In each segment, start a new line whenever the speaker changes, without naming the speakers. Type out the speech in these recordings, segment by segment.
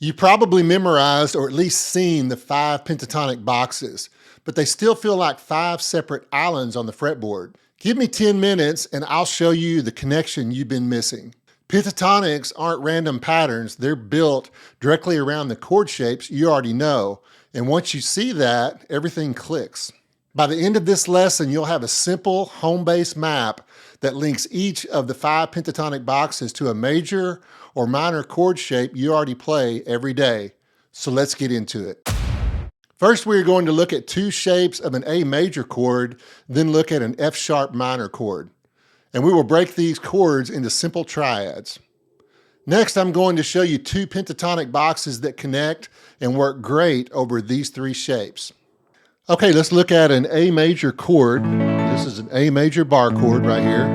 You probably memorized or at least seen the 5 pentatonic boxes, but they still feel like 5 separate islands on the fretboard. Give me 10 minutes and I'll show you the connection you've been missing. Pentatonics aren't random patterns. They're built directly around the chord shapes you already know. And once you see that, everything clicks. By the end of this lesson, you'll have a simple home-based map that links each of the 5 pentatonic boxes to a major or minor chord shape you already play every day. So let's get into it. First, we're going to look at 2 shapes of an A major chord, then look at an F sharp minor chord. And we will break these chords into simple triads. Next, I'm going to show you 2 pentatonic boxes that connect and work great over these 3 shapes. Okay, let's look at an A major chord. This is an A major bar chord right here.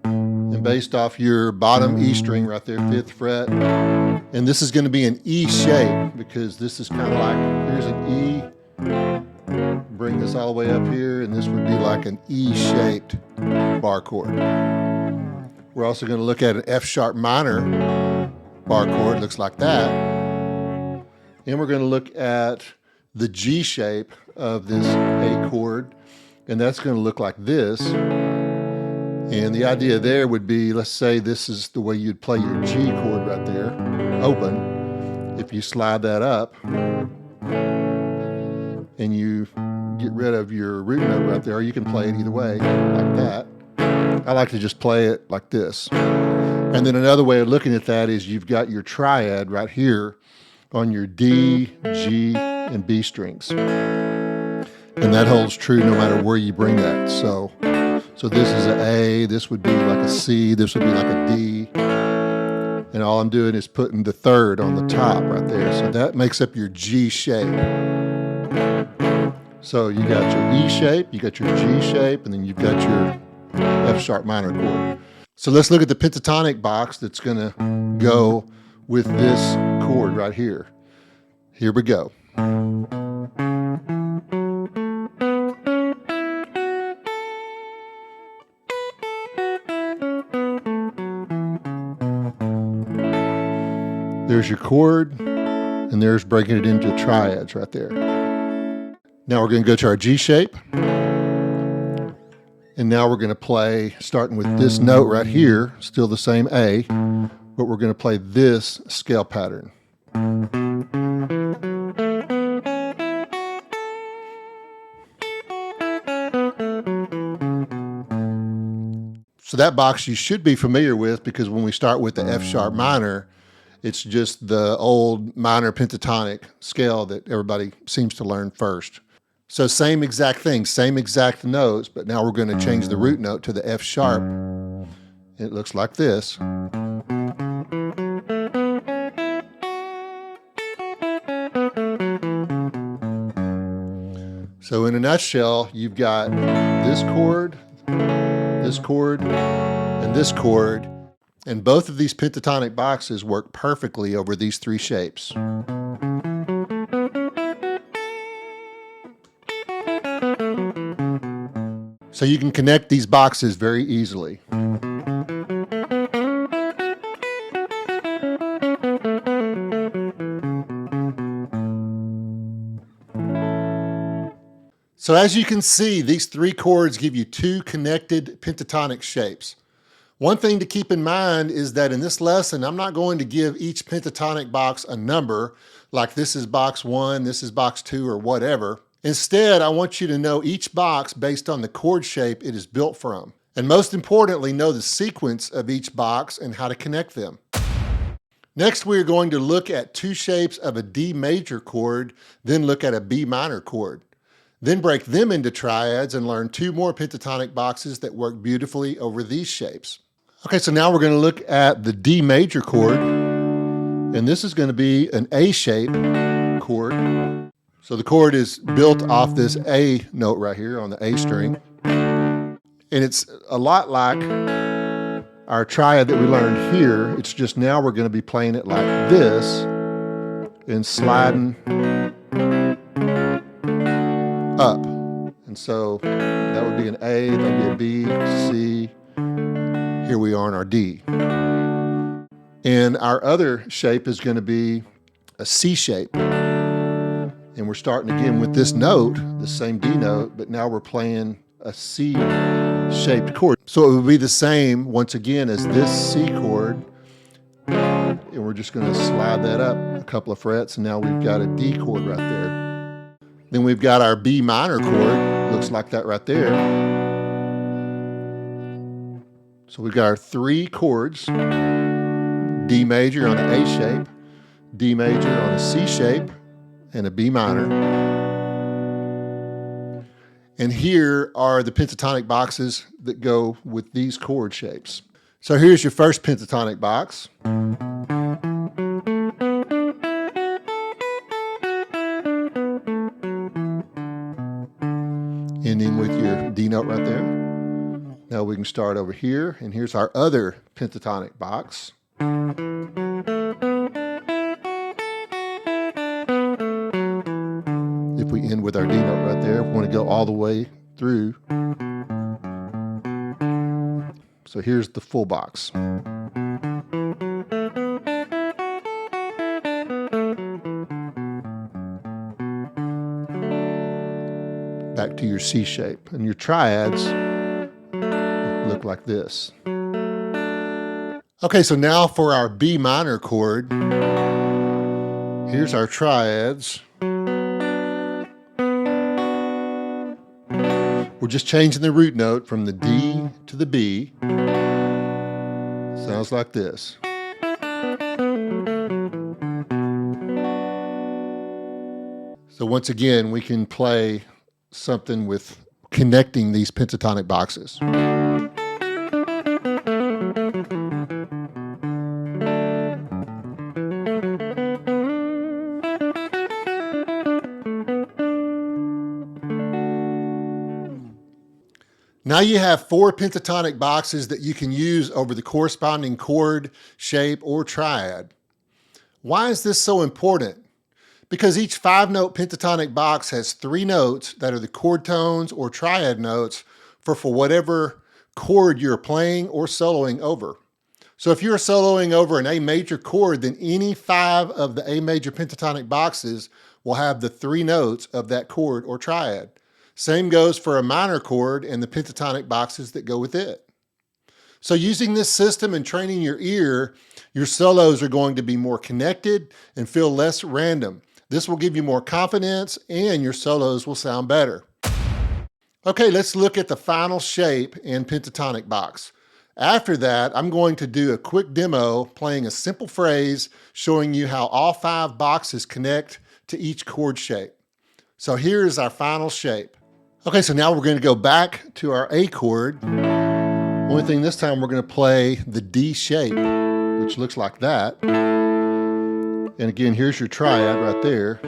And based off your bottom E string right there, 5th fret. And this is going to be an E shape because this is kind of like, here's an E. Bring this all the way up here, and this would be like an E-shaped bar chord. We're also going to look at an F sharp minor bar chord, looks like that. And we're going to look at the G shape of this A chord, and that's going to look like this. And the idea there would be, let's say this is the way you'd play your G chord right there, open. If you slide that up and you get rid of your root note right there, or you can play it either way, like that. I like to just play it like this. And then another way of looking at that is you've got your triad right here on your D, G, and B strings. And that holds true no matter where you bring that. So this is an A, this would be like a C, this would be like a D. And all I'm doing is putting the 3rd on the top right there. So that makes up your G shape. So you got your E shape, you got your G shape, and then you've got your F sharp minor chord. So let's look at the pentatonic box that's going to go with this chord right here. Here we go. There's your chord, and there's breaking it into triads right there. Now we're going to go to our G shape. And now we're going to play, starting with this note right here, still the same A, but we're going to play this scale pattern. So that box you should be familiar with, because when we start with the F sharp minor, it's just the old minor pentatonic scale that everybody seems to learn first. So same exact thing, same exact notes, but now we're going to change the root note to the F sharp. It looks like this. So in a nutshell, you've got this chord, and this chord, and both of these pentatonic boxes work perfectly over these 3 shapes. So you can connect these boxes very easily. So as you can see, these 3 chords give you 2 connected pentatonic shapes. One thing to keep in mind is that in this lesson, I'm not going to give each pentatonic box a number, like this is box 1, this is box 2, or whatever. Instead, I want you to know each box based on the chord shape it is built from. And most importantly, know the sequence of each box and how to connect them. Next, we're going to look at 2 shapes of a D major chord, then look at a B minor chord. Then break them into triads and learn 2 more pentatonic boxes that work beautifully over these shapes. Okay, so now we're going to look at the D major chord, and this is going to be an A shape chord. So the chord is built off this A note right here on the A string. And it's a lot like our triad that we learned here. It's just now we're going to be playing it like this and sliding up. And so that would be an A, that would be a B, C. Here we are in our D. And our other shape is going to be a C shape. And we're starting again with this note, the same D note, but now we're playing a C-shaped chord. So it would be the same, once again, as this C chord. And we're just going to slide that up a couple of frets, and now we've got a D chord right there. Then we've got our B minor chord, looks like that right there. So we've got our 3 chords, D major on an A shape, D major on a C shape, and a B minor. And here are the pentatonic boxes that go with these chord shapes. So here's your first pentatonic box. Ending with your D note right there. Now we can start over here, and here's our other pentatonic box. If we end with our D note right there, we want to go all the way through. So here's the full box. Back to your C shape. And your triads look like this. Okay, so now for our B minor chord. Here's our triads. We're just changing the root note from the D to the B. Sounds like this. So once again, we can play something with connecting these pentatonic boxes. Now you have 4 pentatonic boxes that you can use over the corresponding chord, shape, or triad. Why is this so important? Because each 5-note pentatonic box has 3 notes that are the chord tones or triad notes for whatever chord you're playing or soloing over. So if you're soloing over an A major chord, then any 5 of the A major pentatonic boxes will have the 3 notes of that chord or triad. Same goes for a minor chord and the pentatonic boxes that go with it. So using this system and training your ear, your solos are going to be more connected and feel less random. This will give you more confidence and your solos will sound better. Okay, let's look at the final shape and pentatonic box. After that, I'm going to do a quick demo playing a simple phrase showing you how all 5 boxes connect to each chord shape. So here is our final shape. Okay, so now we're going to go back to our A chord. Only thing this time we're going to play the D shape, which looks like that. And again, here's your triad right there.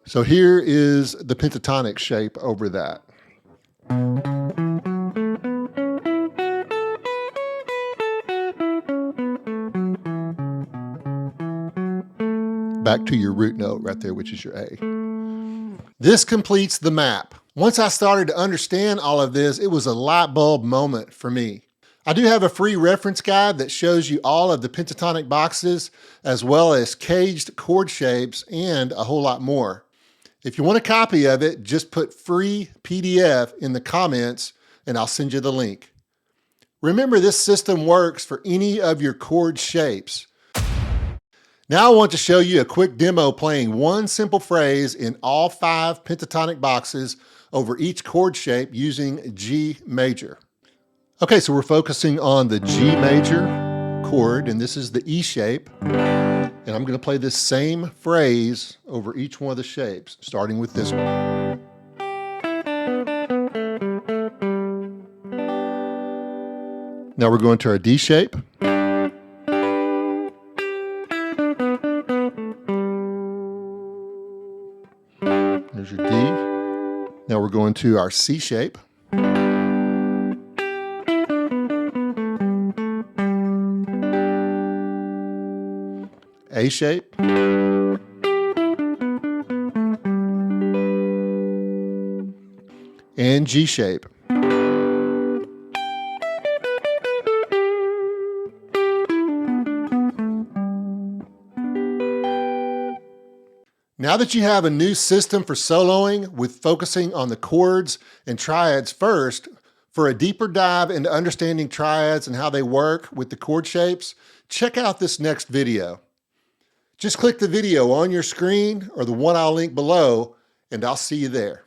So here is the pentatonic shape over that. Back to your root note right there, which is your A. This completes the map. Once I started to understand all of this, it was a light bulb moment for me. I do have a free reference guide that shows you all of the pentatonic boxes, as well as caged chord shapes and a whole lot more. If you want a copy of it, just put free PDF in the comments and I'll send you the link. Remember, this system works for any of your chord shapes. Now I want to show you a quick demo playing one simple phrase in all 5 pentatonic boxes over each chord shape using G major. Okay, so we're focusing on the G major chord, and this is the E shape. And I'm going to play this same phrase over each one of the shapes, starting with this one. Now we're going to our D shape. There's your D. Now we're going to our C shape. A shape. And G shape. Now that you have a new system for soloing with focusing on the chords and triads first, for a deeper dive into understanding triads and how they work with the chord shapes, check out this next video. Just click the video on your screen or the one I'll link below, and I'll see you there.